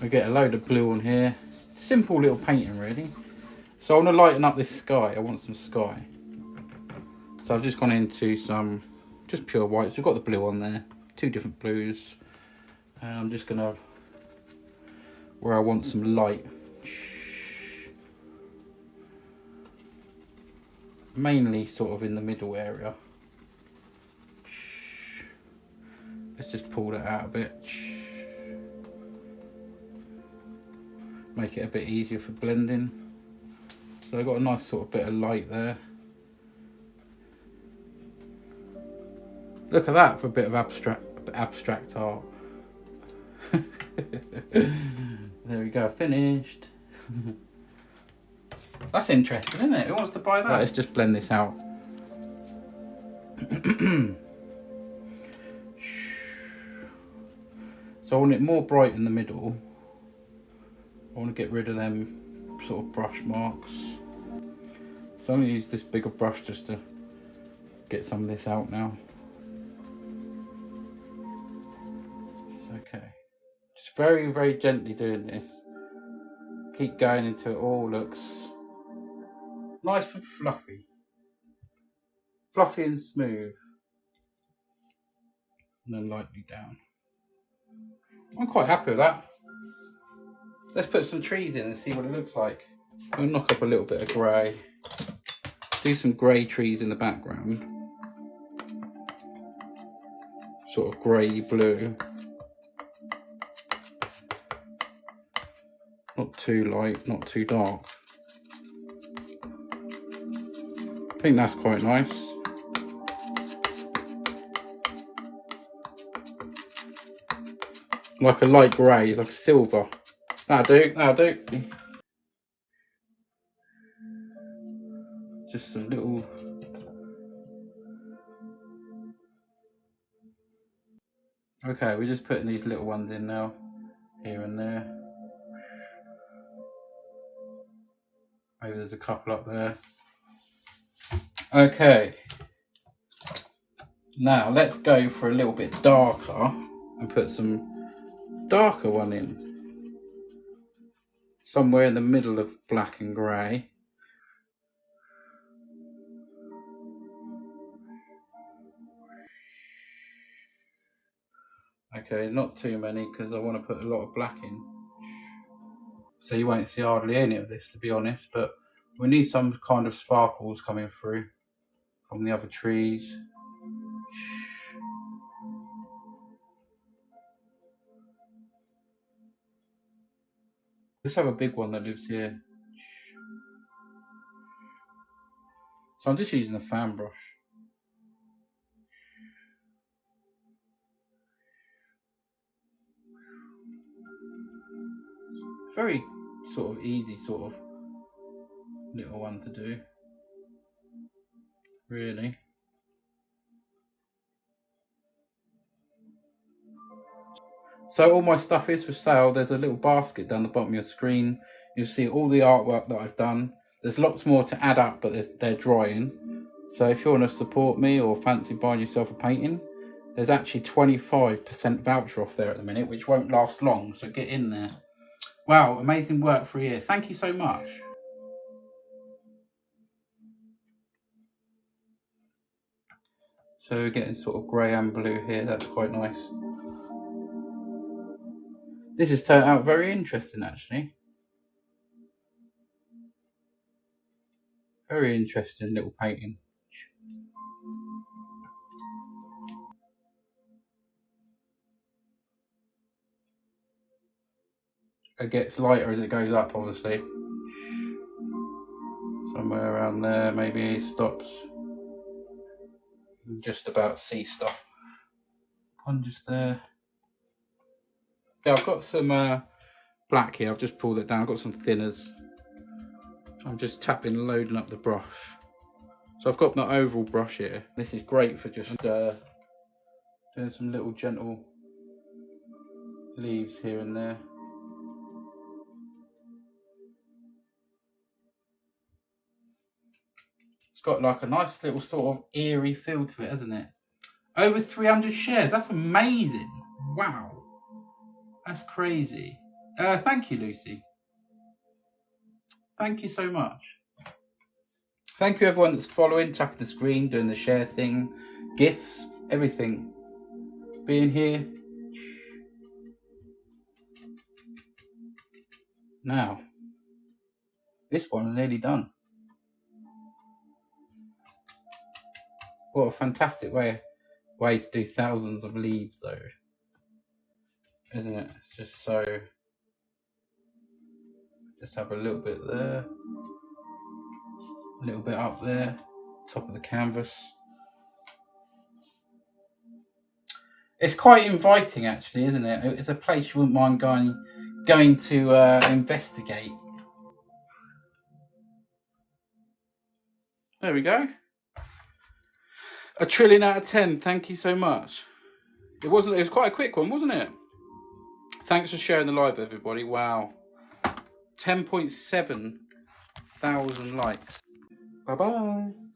I get a load of blue on here. Simple little painting really. So I want to lighten up this sky. I want some sky. So I've just gone into some just pure whites. We've got the blue on there, 2 different blues. And I'm just gonna, where I want some light, mainly sort of in the middle area. Let's just pull that out a bit. Make it a bit easier for blending. So I've got a nice sort of bit of light there. Look at that for a bit of abstract art. There we go, finished. That's interesting, isn't it? Who wants to buy that? Let's just blend this out. So I want it more bright in the middle. I want to get rid of them sort of brush marks. So I'm going to use this bigger brush just to get some of this out now. Okay. Just very, very gently doing this. Keep going until it all looks nice and fluffy. Fluffy and smooth. And then lightly down. I'm quite happy with that. Let's put some trees in and see what it looks like. We'll knock up a little bit of grey. Do some grey trees in the background. Sort of grey blue. Not too light, not too dark. I think that's quite nice. Like a light grey, like a silver. That'll do, that'll do. Just some little... Okay, we're just putting these little ones in now. Here and there. Maybe there's a couple up there. Okay. Now let's go for a little bit darker and put some darker one in. Somewhere in the middle of black and grey. Okay, not too many because I want to put a lot of black in. So you won't see hardly any of this, to be honest, but we need some kind of sparkles coming through from the other trees. Let's have a big one that lives here. So I'm just using a fan brush. Very sort of easy sort of little one to do, really. So all my stuff is for sale. There's a little basket down the bottom of your screen. You'll see all the artwork that I've done. There's lots more to add up, but they're drying. So if you want to support me or fancy buying yourself a painting, there's actually 25% voucher off there at the minute, which won't last long, so get in there. Wow, amazing work for a year. Thank you so much. So we're getting sort of grey and blue here. That's quite nice. This has turned out very interesting, actually. Very interesting little painting. It gets lighter as it goes up, obviously. Somewhere around there, maybe it stops. You can just about see stuff. One just there. Yeah, I've got some black here. I've just pulled it down. I've got some thinners. I'm just loading up the brush. So I've got my oval brush here. This is great for just doing some little gentle leaves here and there. It's got like a nice little sort of eerie feel to it, hasn't it? Over 300 shares. That's amazing. Wow. That's crazy. Thank you, Lucy. Thank you so much. Thank you everyone that's following, tapping the screen, doing the share thing, gifts, everything. Being here. Now, this one's nearly done. What a fantastic way to do thousands of leaves though. Isn't it? It's just so... Just have a little bit there. A little bit up there. Top of the canvas. It's quite inviting actually, isn't it? It's a place you wouldn't mind going to investigate. There we go. 1 trillion out of 10. Thank you so much. It was quite a quick one, wasn't it? Thanks for sharing the live, everybody. Wow. 10.7 thousand likes. Bye-bye.